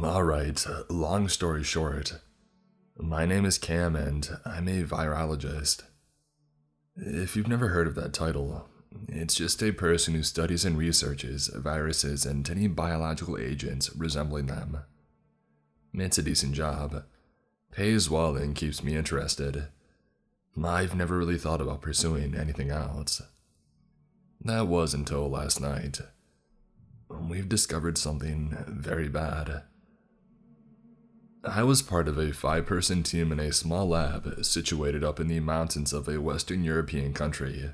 Alright, long story short, my name is Cam and I'm a virologist. If you've never heard of that title, it's just a person who studies and researches viruses and any biological agents resembling them. It's a decent job, pays well and keeps me interested. I've never really thought about pursuing anything else. That was until last night. We've discovered something very bad. I was part of a 5-person team in a small lab situated up in the mountains of a Western European country.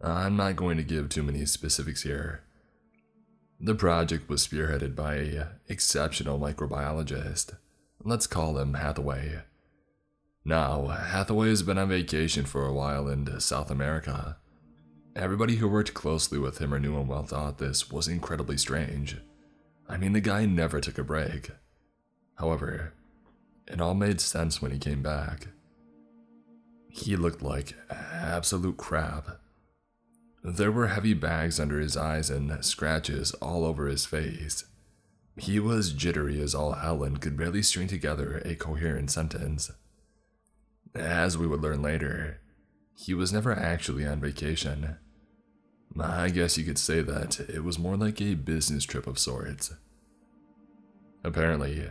I'm not going to give too many specifics here. The project was spearheaded by an exceptional microbiologist. Let's call him Hathaway. Now, Hathaway has been on vacation for a while in South America. Everybody who worked closely with him or knew him well thought this was incredibly strange. I mean, the guy never took a break. However, it all made sense when he came back. He looked like absolute crap. There were heavy bags under his eyes and scratches all over his face. He was jittery as all hell and could barely string together a coherent sentence. As we would learn later, he was never actually on vacation. I guess you could say that it was more like a business trip of sorts. Apparently,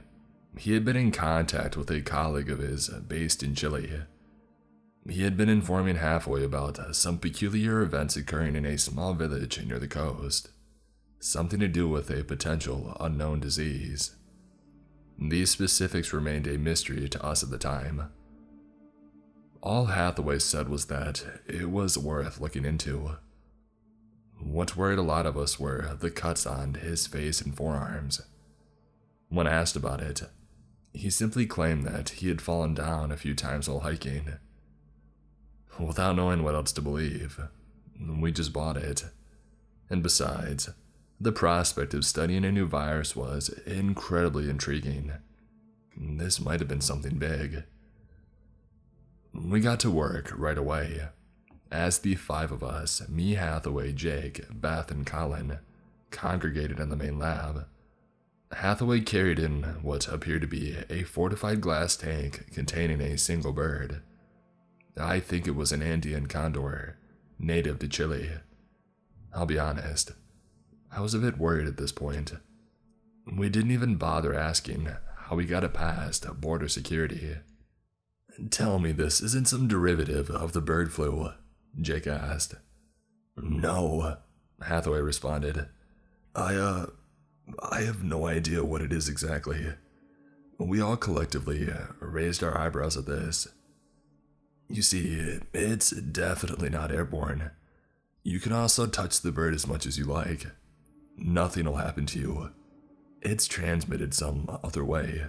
he had been in contact with a colleague of his based in Chile. He had been informing Hathaway about some peculiar events occurring in a small village near the coast, something to do with a potential unknown disease. These specifics remained a mystery to us at the time. All Hathaway said was that it was worth looking into. What worried a lot of us were the cuts on his face and forearms. When asked about it, he simply claimed that he had fallen down a few times while hiking. Without knowing what else to believe, we just bought it. And besides, the prospect of studying a new virus was incredibly intriguing. This might have been something big. We got to work right away. As the 5 of us, me, Hathaway, Jake, Beth, and Colin, congregated in the main lab. Hathaway carried in what appeared to be a fortified glass tank containing a single bird. I think it was an Andean condor, native to Chile. I'll be honest, I was a bit worried at this point. We didn't even bother asking how we got it past border security. "Tell me this isn't some derivative of the bird flu?" Jake asked. "No," Hathaway responded. I have no idea what it is exactly." We all collectively raised our eyebrows at this. "You see, it's definitely not airborne. You can also touch the bird as much as you like. Nothing will happen to you. It's transmitted some other way."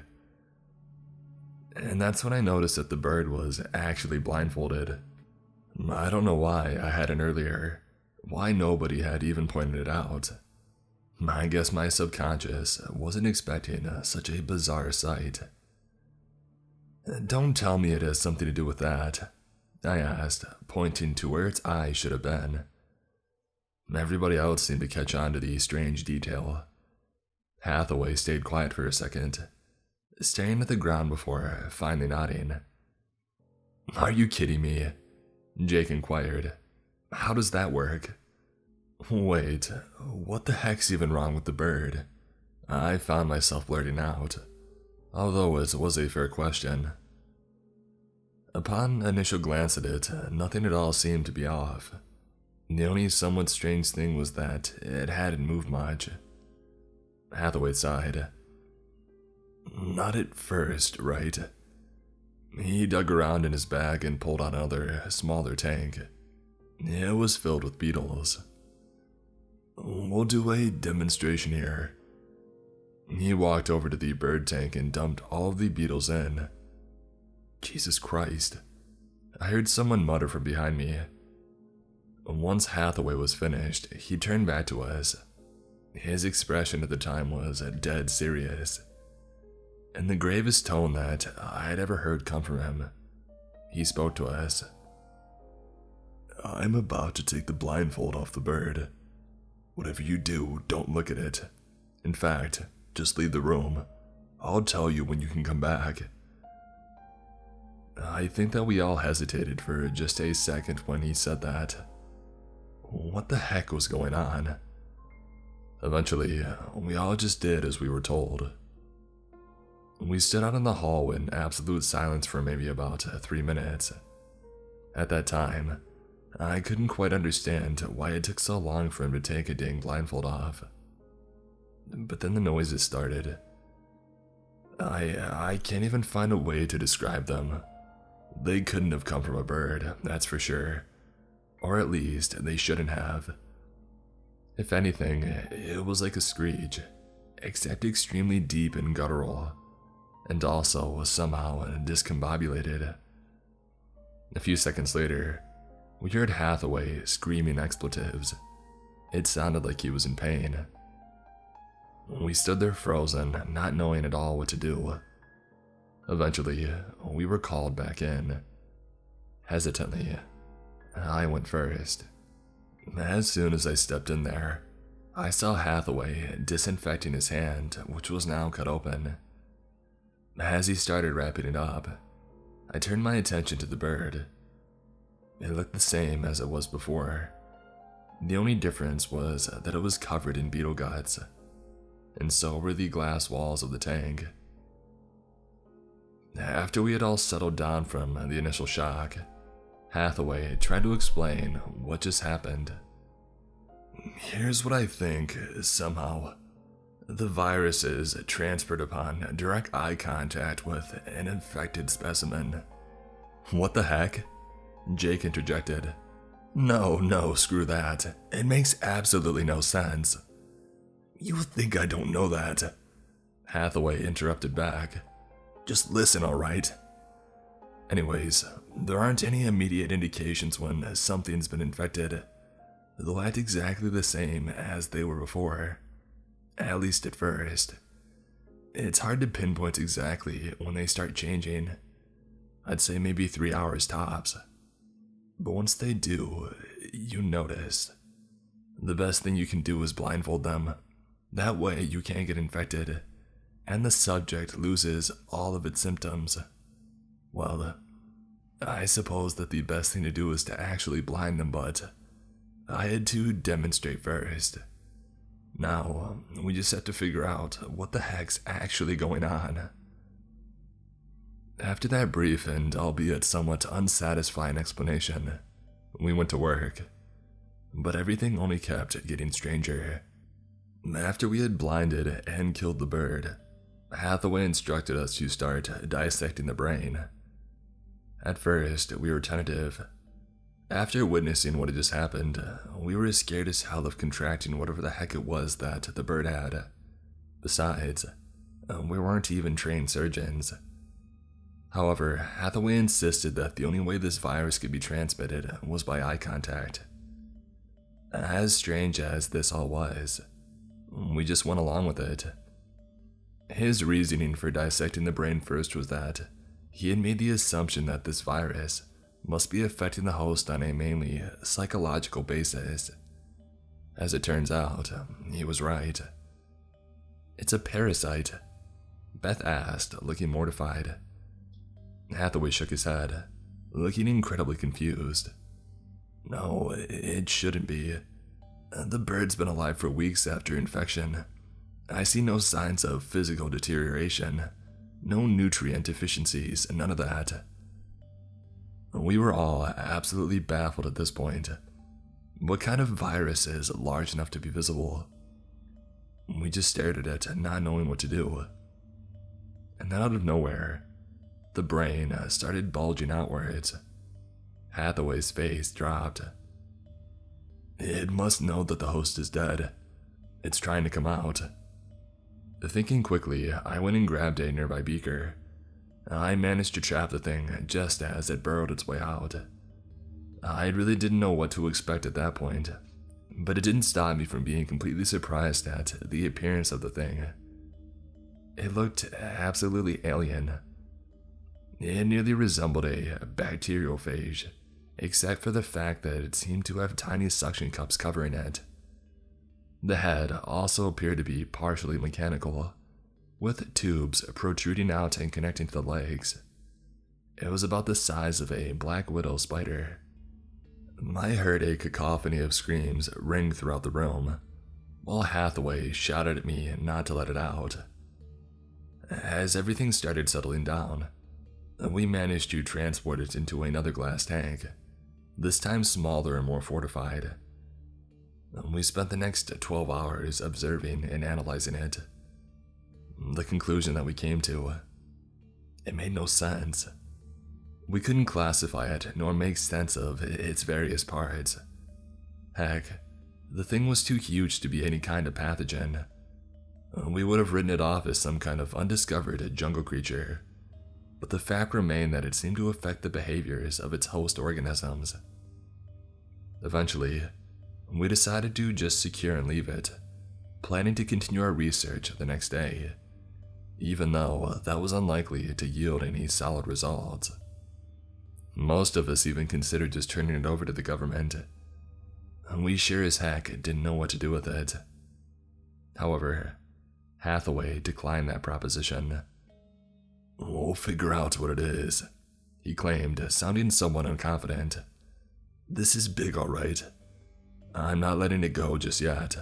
And that's when I noticed that the bird was actually blindfolded. I don't know why I hadn't earlier, why nobody had even pointed it out. I guess my subconscious wasn't expecting such a bizarre sight. "Don't tell me it has something to do with that," I asked, pointing to where its eye should have been. Everybody else seemed to catch on to the strange detail. Hathaway stayed quiet for a second, staring at the ground before finally nodding. "Are you kidding me?" Jake inquired. "How does that work?" "Wait, what the heck's even wrong with the bird?" I found myself blurting out, although it was a fair question. Upon initial glance at it, nothing at all seemed to be off. The only somewhat strange thing was that it hadn't moved much. Hathaway sighed. "Not at first, right?" He dug around in his bag and pulled out another, smaller tank. It was filled with beetles. "We'll do a demonstration here." He walked over to the bird tank and dumped all of the beetles in. Jesus Christ. I heard someone mutter from behind me. Once Hathaway was finished, he turned back to us. His expression at the time was dead serious, in the gravest tone that I had ever heard come from him. He spoke to us. "I'm about to take the blindfold off the bird. Whatever you do, don't look at it. In fact, just leave the room. I'll tell you when you can come back." I think that we all hesitated for just a second when he said that. What the heck was going on? Eventually, we all just did as we were told. We stood out in the hall in absolute silence for maybe about 3 minutes. At that time, I couldn't quite understand why it took so long for him to take a dang blindfold off. But then the noises started. I can't even find a way to describe them. They couldn't have come from a bird, that's for sure. Or at least, they shouldn't have. If anything, it was like a screech, except extremely deep and guttural, and also somehow discombobulated. A few seconds later, we heard Hathaway screaming expletives. It sounded like he was in pain. We stood there frozen, not knowing at all what to do. Eventually, we were called back in. Hesitantly, I went first. As soon as I stepped in there, I saw Hathaway disinfecting his hand, which was now cut open. As he started wrapping it up, I turned my attention to the bird. It looked the same as it was before. The only difference was that it was covered in beetle guts, and so were the glass walls of the tank. After we had all settled down from the initial shock, Hathaway tried to explain what just happened. "Here's what I think, somehow. The virus is transferred upon direct eye contact with an infected specimen." "What the heck?" Jake interjected. No, screw that. It makes absolutely no sense." "You think I don't know that?" Hathaway interrupted back. "Just listen, alright? Anyways, there aren't any immediate indications when something's been infected. They'll act exactly the same as they were before. At least at first. It's hard to pinpoint exactly when they start changing. I'd say maybe 3 hours tops. But once they do, you notice. The best thing you can do is blindfold them. That way you can't get infected, and the subject loses all of its symptoms. Well, I suppose that the best thing to do is to actually blind them, but I had to demonstrate first. Now, we just have to figure out what the heck's actually going on." After that brief and albeit somewhat unsatisfying explanation, we went to work. But everything only kept getting stranger. After we had blinded and killed the bird, Hathaway instructed us to start dissecting the brain. At first, we were tentative. After witnessing what had just happened, we were as scared as hell of contracting whatever the heck it was that the bird had. Besides, we weren't even trained surgeons. However, Hathaway insisted that the only way this virus could be transmitted was by eye contact. As strange as this all was, we just went along with it. His reasoning for dissecting the brain first was that he had made the assumption that this virus must be affecting the host on a mainly psychological basis. As it turns out, he was right. "It's a parasite?" Beth asked, looking mortified. Hathaway shook his head, looking incredibly confused. "No, it shouldn't be. The bird's been alive for weeks after infection. I see no signs of physical deterioration, no nutrient deficiencies, none of that." We were all absolutely baffled at this point. What kind of virus is large enough to be visible? We just stared at it, not knowing what to do. And then out of nowhere, the brain started bulging outwards. Hathaway's face dropped. "It must know that the host is dead. It's trying to come out." Thinking quickly, I went and grabbed a nearby beaker. I managed to trap the thing just as it burrowed its way out. I really didn't know what to expect at that point, but it didn't stop me from being completely surprised at the appearance of the thing. It looked absolutely alien. It nearly resembled a bacteriophage, except for the fact that it seemed to have tiny suction cups covering it. The head also appeared to be partially mechanical, with tubes protruding out and connecting to the legs. It was about the size of a black widow spider. I heard a cacophony of screams ring throughout the room, while Hathaway shouted at me not to let it out. As everything started settling down, we managed to transport it into another glass tank, this time smaller and more fortified. We spent the next 12 hours observing and analyzing it. The conclusion that we came to, it made no sense. We couldn't classify it nor make sense of its various parts. Heck, the thing was too huge to be any kind of pathogen. We would have written it off as some kind of undiscovered jungle creature, but the fact remained that it seemed to affect the behaviors of its host organisms. Eventually, we decided to just secure and leave it, planning to continue our research the next day, even though that was unlikely to yield any solid results. Most of us even considered just turning it over to the government. We sure as heck didn't know what to do with it. However, Hathaway declined that proposition. "We'll figure out what it is," he claimed, sounding somewhat unconfident. "This is big, all right. I'm not letting it go just yet."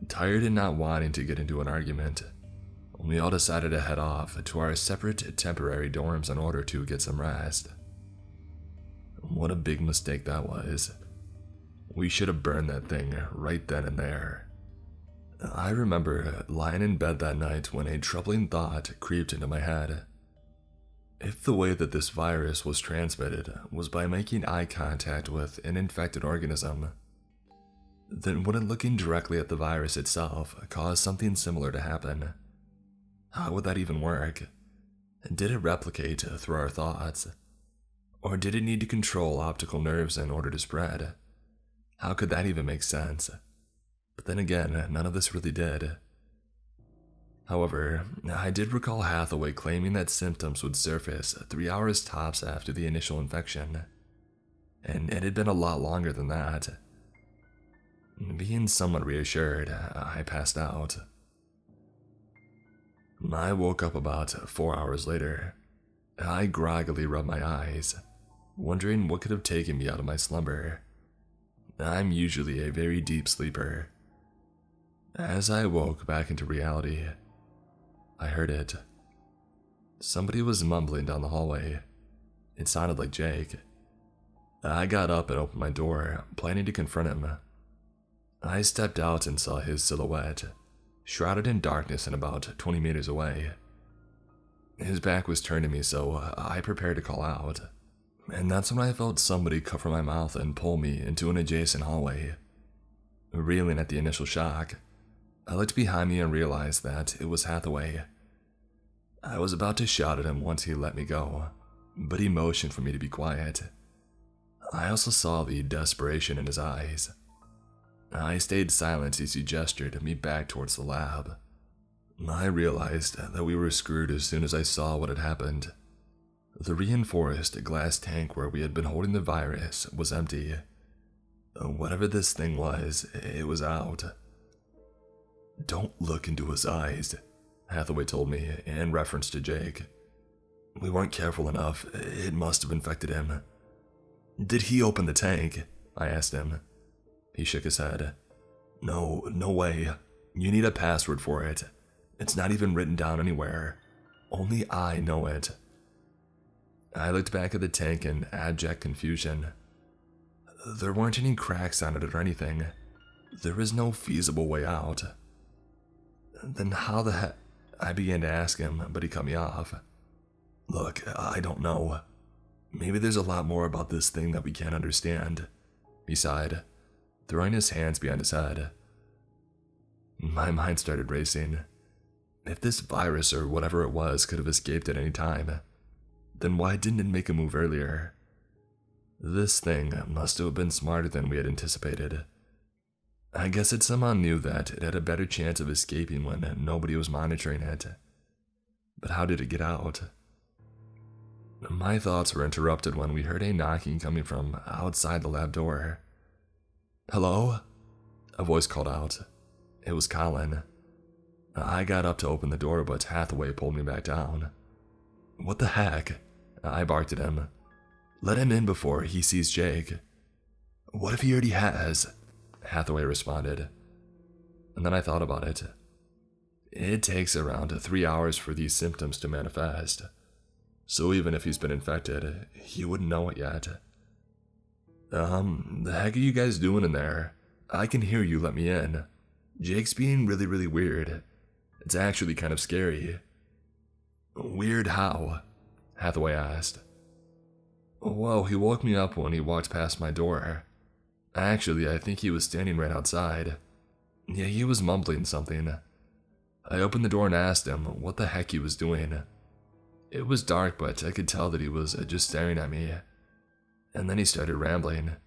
Tired and not wanting to get into an argument, we all decided to head off to our separate temporary dorms in order to get some rest. What a big mistake that was. We should have burned that thing right then and there. I remember lying in bed that night when a troubling thought creeped into my head. If the way that this virus was transmitted was by making eye contact with an infected organism, then wouldn't looking directly at the virus itself cause something similar to happen? How would that even work? Did it replicate through our thoughts? Or did it need to control optical nerves in order to spread? How could that even make sense? But then again, none of this really did. However, I did recall Hathaway claiming that symptoms would surface 3 hours tops after the initial infection, and it had been a lot longer than that. Being somewhat reassured, I passed out. I woke up about 4 hours later. I groggily rubbed my eyes, wondering what could have taken me out of my slumber. I'm usually a very deep sleeper. As I woke back into reality, I heard it. Somebody was mumbling down the hallway. It sounded like Jake. I got up and opened my door, planning to confront him. I stepped out and saw his silhouette, shrouded in darkness and about 20 meters away. His back was turned to me, so I prepared to call out. And that's when I felt somebody cover my mouth and pull me into an adjacent hallway. Reeling at the initial shock, I looked behind me and realized that it was Hathaway. I was about to shout at him once he let me go, but he motioned for me to be quiet. I also saw the desperation in his eyes. I stayed silent as he gestured me back towards the lab. I realized that we were screwed as soon as I saw what had happened. The reinforced glass tank where we had been holding the virus was empty. Whatever this thing was, it was out. "Don't look into his eyes," Hathaway told me in reference to Jake. "We weren't careful enough. It must have infected him." "Did he open the tank?" I asked him. He shook his head. No way. You need a password for it. It's not even written down anywhere. Only I know it." I looked back at the tank in abject confusion. There weren't any cracks on it or anything. There was no feasible way out. Then how the heck? I began to ask him, but he cut me off. "Look, I don't know. Maybe there's a lot more about this thing that we can't understand," he sighed, throwing his hands behind his head. My mind started racing. If this virus or whatever it was could have escaped at any time, then why didn't it make a move earlier? This thing must have been smarter than we had anticipated. I guess it somehow knew that it had a better chance of escaping when nobody was monitoring it. But how did it get out? My thoughts were interrupted when we heard a knocking coming from outside the lab door. "Hello?" A voice called out. It was Colin. I got up to open the door, but Hathaway pulled me back down. "What the heck?" I barked at him. "Let him in before he sees Jake." "What if he already has?" Hathaway responded. And then I thought about it. It takes around 3 hours for these symptoms to manifest. So even if he's been infected, he wouldn't know it yet. The heck are you guys doing in there? I can hear you, let me in. Jake's being really weird. It's actually kind of scary." "Weird how?" Hathaway asked. "Well, he woke me up when he walked past my door. Actually, I think he was standing right outside. Yeah, he was mumbling something. I opened the door and asked him what the heck he was doing. It was dark, but I could tell that he was just staring at me. And then he started rambling.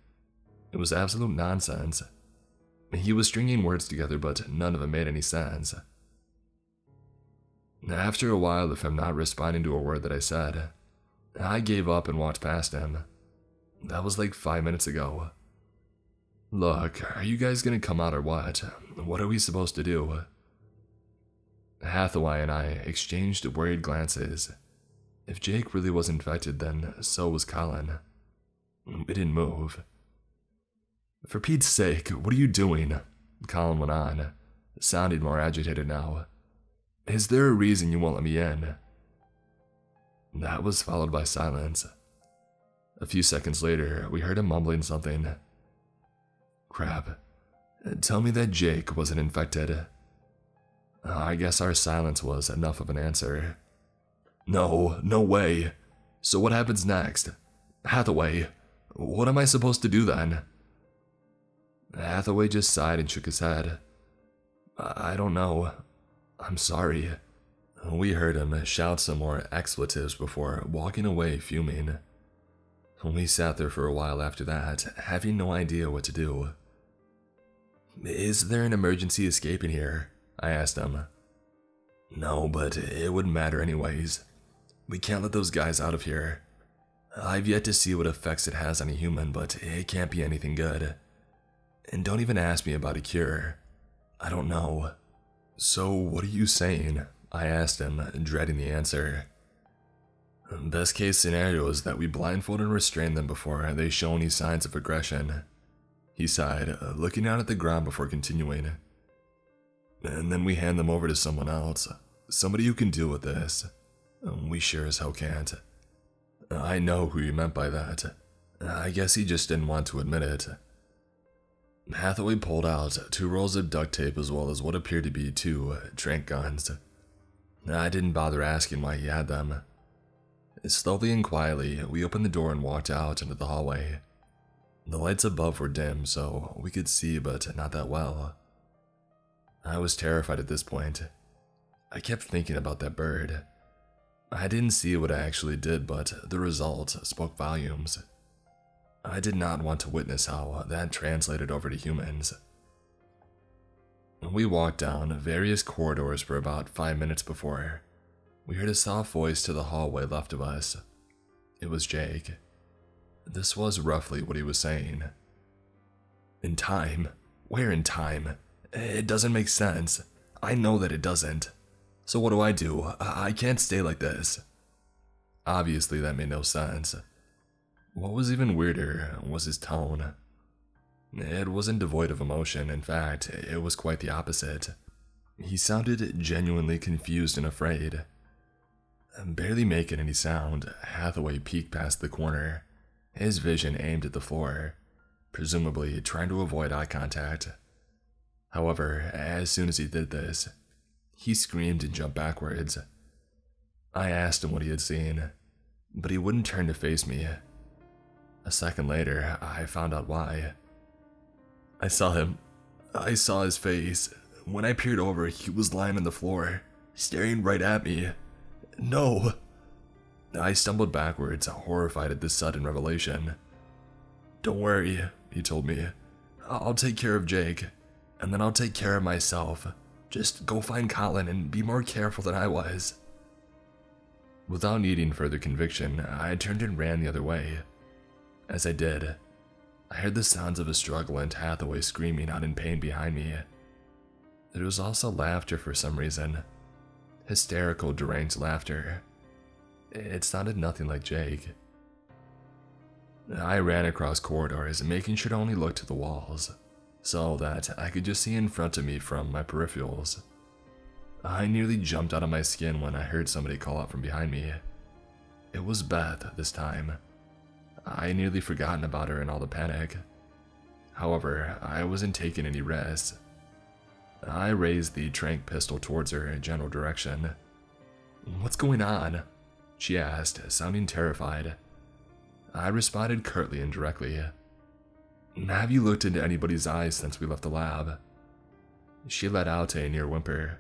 It was absolute nonsense. He was stringing words together, but none of them made any sense. After a while of him not responding to a word that I said, I gave up and walked past him. That was like 5 minutes ago. "Look, are you guys gonna come out or what? What are we supposed to do?" Hathaway and I exchanged worried glances. If Jake really was infected, then so was Colin. We didn't move. "For Pete's sake, what are you doing?" Colin went on, sounding more agitated now. "Is there a reason you won't let me in?" That was followed by silence. A few seconds later, we heard him mumbling something. "Crap. Tell me that Jake wasn't infected." I guess our silence was enough of an answer. "No way. So what happens next? Hathaway, what am I supposed to do then?" Hathaway just sighed and shook his head. "I don't know. I'm sorry." We heard him shout some more expletives before walking away fuming. We sat there for a while after that, having no idea what to do. "Is there an emergency escape in here?" I asked him. "No, but it wouldn't matter anyways. We can't let those guys out of here. I've yet to see what effects it has on a human, but it can't be anything good. And don't even ask me about a cure. I don't know." "So what are you saying?" I asked him, dreading the answer. "Best case scenario is that we blindfold and restrain them before they show any signs of aggression," he sighed, looking out at the ground before continuing. "And then we hand them over to someone else, somebody who can deal with this. We sure as hell can't." I know who he meant by that. I guess he just didn't want to admit it. Hathaway pulled out 2 rolls of duct tape as well as what appeared to be 2 trank guns. I didn't bother asking why he had them. Slowly and quietly, we opened the door and walked out into the hallway. The lights above were dim, so we could see, but not that well. I was terrified at this point. I kept thinking about that bird. I didn't see what I actually did, but the result spoke volumes. I did not want to witness how that translated over to humans. We walked down various corridors for about 5 minutes before we heard a soft voice to the hallway left of us. It was Jake. This was roughly what he was saying. "In time? Where in time? It doesn't make sense. I know that it doesn't. So what do? I can't stay like this." Obviously that made no sense. What was even weirder was his tone. It wasn't devoid of emotion. In fact, it was quite the opposite. He sounded genuinely confused and afraid. Barely making any sound, Hathaway peeked past the corner, his vision aimed at the floor, presumably trying to avoid eye contact. However, as soon as he did this, he screamed and jumped backwards. I asked him what he had seen, but he wouldn't turn to face me. A second later, I found out why. I saw him. I saw his face. When I peered over, he was lying on the floor, staring right at me. No! I stumbled backwards, horrified at this sudden revelation. "Don't worry," he told me. "I'll take care of Jake, and then I'll take care of myself. Just go find Colin and be more careful than I was." Without needing further conviction, I turned and ran the other way. As I did, I heard the sounds of a struggle and Hathaway screaming out in pain behind me. There was also laughter for some reason. Hysterical, deranged laughter. It sounded nothing like Jake. I ran across corridors, making sure to only look to the walls, so that I could just see in front of me from my peripherals. I nearly jumped out of my skin when I heard somebody call out from behind me. It was Beth this time. I had nearly forgotten about her in all the panic. However, I wasn't taking any risks. I raised the tranq pistol towards her in general direction. "What's going on?" she asked, sounding terrified. I responded curtly and directly. "Have you looked into anybody's eyes since we left the lab?" She let out a near whimper.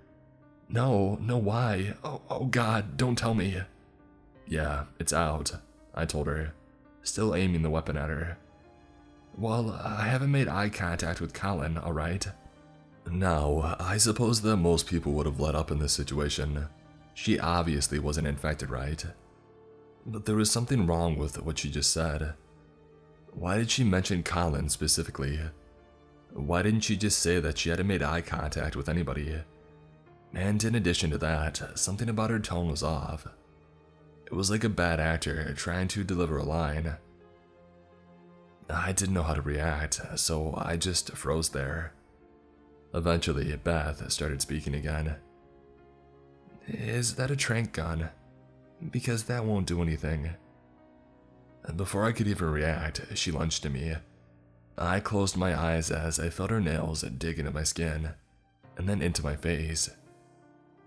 No, why? Oh God, don't tell me." "Yeah, it's out," I told her, still aiming the weapon at her. "Well, I haven't made eye contact with Colin, alright?" Now, I suppose that most people would have let up in this situation. She obviously wasn't infected, right? But there was something wrong with what she just said. Why did she mention Colin specifically? Why didn't she just say that she hadn't made eye contact with anybody? And in addition to that, something about her tone was off. It was like a bad actor trying to deliver a line. I didn't know how to react, so I just froze there. Eventually, Beth started speaking again. "Is that a tranq gun? Because that won't do anything." Before I could even react, she lunged at me. I closed my eyes as I felt her nails dig into my skin, and then into my face.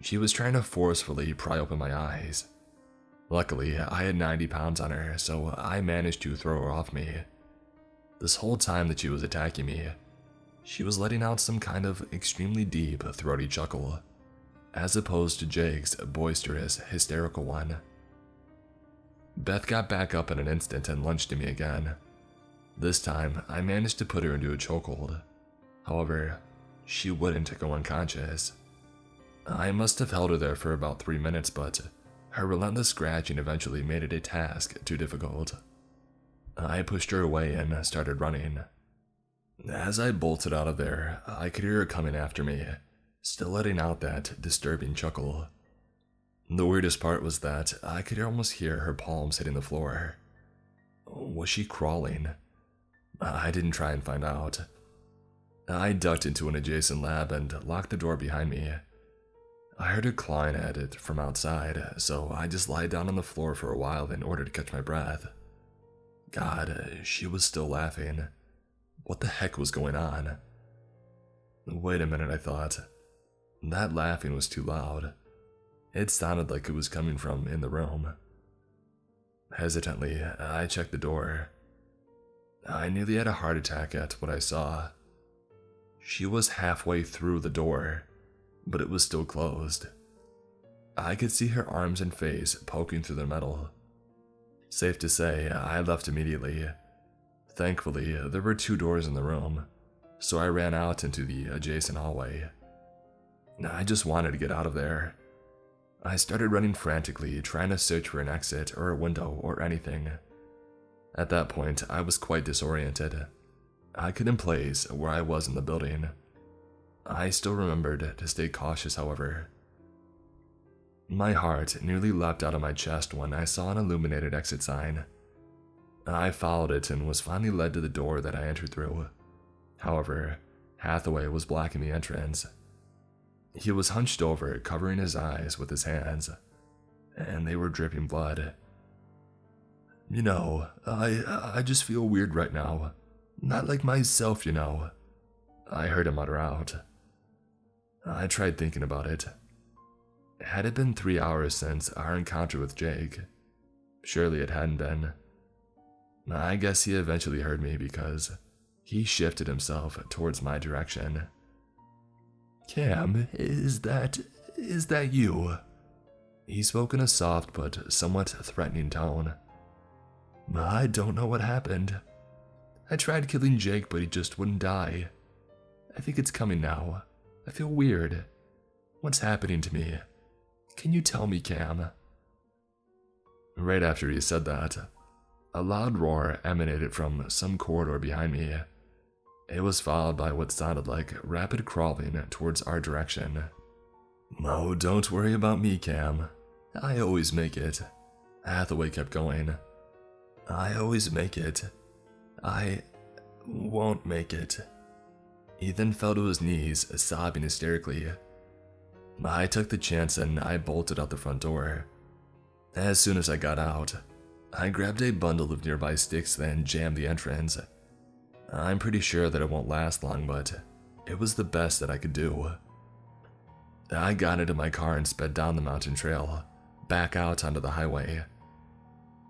She was trying to forcefully pry open my eyes. Luckily, I had 90 pounds on her, so I managed to throw her off me. This whole time that she was attacking me, she was letting out some kind of extremely deep, throaty chuckle, as opposed to Jake's boisterous, hysterical one. Beth got back up in an instant and lunged at me again. This time, I managed to put her into a chokehold. However, she wouldn't go unconscious. I must have held her there for about 3 minutes, but her relentless scratching eventually made it a task too difficult. I pushed her away and started running. As I bolted out of there, I could hear her coming after me, still letting out that disturbing chuckle. The weirdest part was that I could almost hear her palms hitting the floor. Was she crawling? I didn't try and find out. I ducked into an adjacent lab and locked the door behind me. I heard her clawing at it from outside, so I just lied down on the floor for a while in order to catch my breath. God, she was still laughing. What the heck was going on? Wait a minute, I thought. That laughing was too loud. It sounded like it was coming from in the room. Hesitantly, I checked the door. I nearly had a heart attack at what I saw. She was halfway through the door, but it was still closed. I could see her arms and face poking through the metal. Safe to say, I left immediately. Thankfully, there were 2 doors in the room, so I ran out into the adjacent hallway. I just wanted to get out of there. I started running frantically, trying to search for an exit or a window or anything. At that point, I was quite disoriented. I couldn't place where I was in the building. I still remembered to stay cautious, however. My heart nearly leapt out of my chest when I saw an illuminated exit sign. I followed it and was finally led to the door that I entered through. However, Hathaway was blocking the entrance. He was hunched over, covering his eyes with his hands, and they were dripping blood. "You know, I just feel weird right now. Not like myself, you know," I heard him mutter out. I tried thinking about it. Had it been 3 hours since our encounter with Jake? Surely it hadn't been. I guess he eventually heard me because he shifted himself towards my direction. "Cam, is that you?" He spoke in a soft but somewhat threatening tone. "I don't know what happened. I tried killing Jake, but he just wouldn't die. I think it's coming now. I feel weird. What's happening to me? Can you tell me, Cam?" Right after he said that, a loud roar emanated from some corridor behind me. It was followed by what sounded like rapid crawling towards our direction. "Oh, don't worry about me, Cam. I always make it." Hathaway kept going. "I always make it. I won't make it." He then fell to his knees, sobbing hysterically. I took the chance and I bolted out the front door. As soon as I got out, I grabbed a bundle of nearby sticks then jammed the entrance. I'm pretty sure that it won't last long, but it was the best that I could do. I got into my car and sped down the mountain trail, back out onto the highway.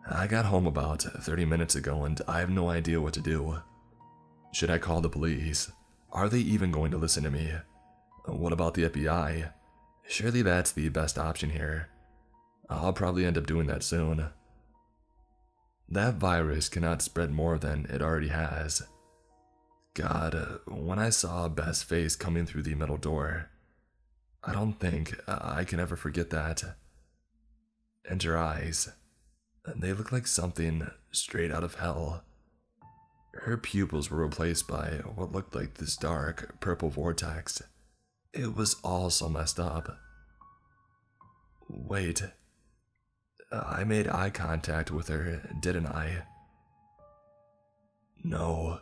I got home about 30 minutes ago and I have no idea what to do. Should I call the police? Are they even going to listen to me? What about the FBI? Surely that's the best option here. I'll probably end up doing that soon. That virus cannot spread more than it already has. God, when I saw Beth's face coming through the metal door, I don't think I can ever forget that. And her eyes, they look like something straight out of hell. Her pupils were replaced by what looked like this dark, purple vortex. It was all so messed up. Wait, I made eye contact with her, didn't I? No.